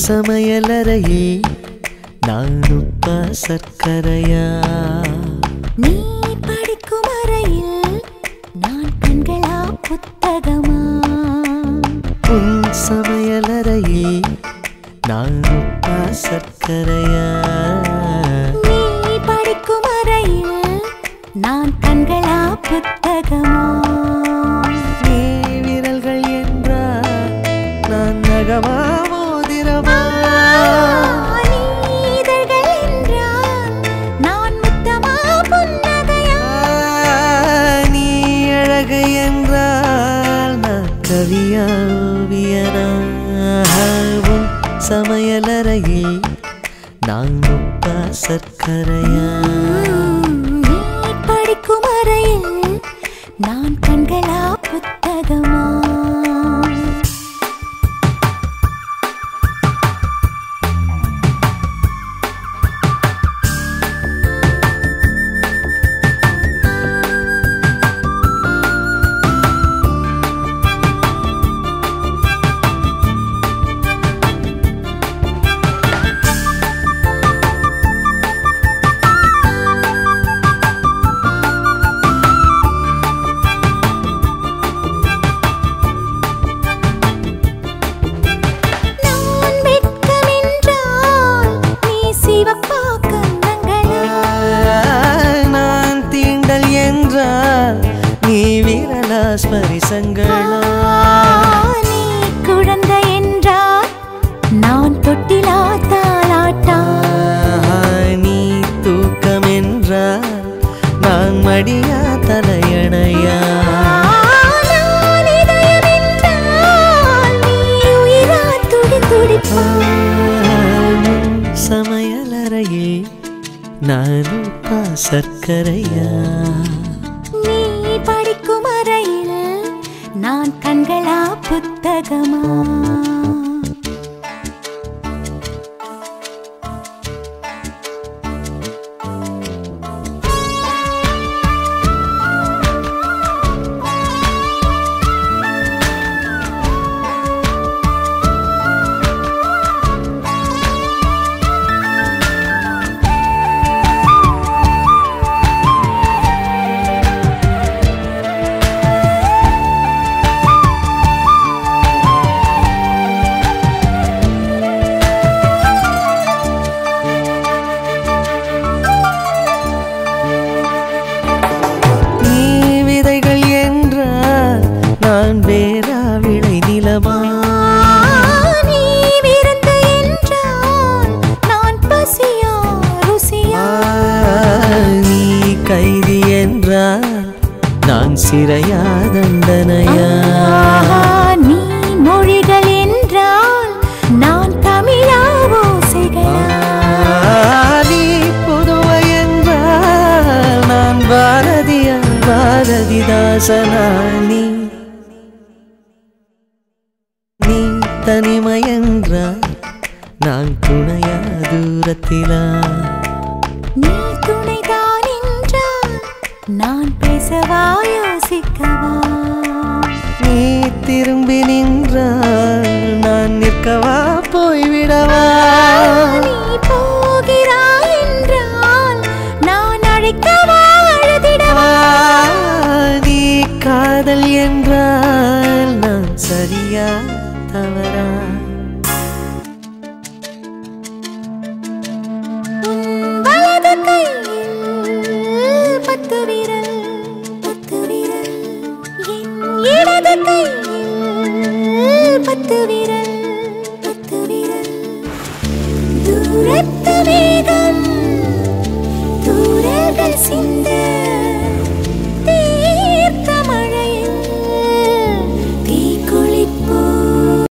சமையலறையில் நான் உப்பா சர்க்கரையா? நீ படிக்கும் அறையில் நான் கண்களா புத்தகமா? உன் சமையலறையில் நான் உப்பா சர்க்கரையா? நீ படிக்கும் அறையில் நான் கண்களா புத்தகமா? நீ விரல்கள் என்றால் நான் நகமா மோதிரமா? நீ இதழ்கள் என்றால் நான் முத்தமா புன்னகையா? நீ அழகு என்றால் நான் கவியா ஓவியனா? உன் சமையலறையில் நான் உப்பா சர்க்கரையா? நீ படிக்கும் அறையில் நான் கண்களா புத்தகமா? ஸ்பரிசங்களா? நீ குழந்தை என்றால் நான் தொட்டிலா தாலாட்டா? நீ தூக்கம் என்றால் நான் மடியா தலையணையா? நான் இதயம் என்றால் நீ உயிரா துடி துடிப்பா? சமையலறையில் நான் உப்பா சர்க்கரையா? நீ படிக்கும் அறையில் நான் கண்களா புத்தகமா? வேறா விளை நிலமா? நீ விருந்து என்றால் நான் பசியா ருசியா? நீ கைதி என்றால் நான் சிறையா தண்டனையா? நீ மொழிகள் என்றால் நான் தமிழா ஓசைகளா? நீ புதுவை என்றால் நான் பாரதியா பாரதிதாசனா? நீ தனிமை என்றால் நான் துணையா தூரத்திலா? நீ துணைதான் என்றால் நான் பேசவா யோசிக்கவா? நீ திரும்பி நின்றால் நான் நிற்கவா போய்விடவா? நீ போகிறாய் என்றால் நான் அழைக்கவா அழுதிடவா? நீ காதல் என்றால் நான் சரியா தவறா? வலது கையில் 10 விரல் 10 விரல், என் இடது கையில் 10 விரல் 10 விரல். தூரத்து மேகம் தூரல்கள் சிந்த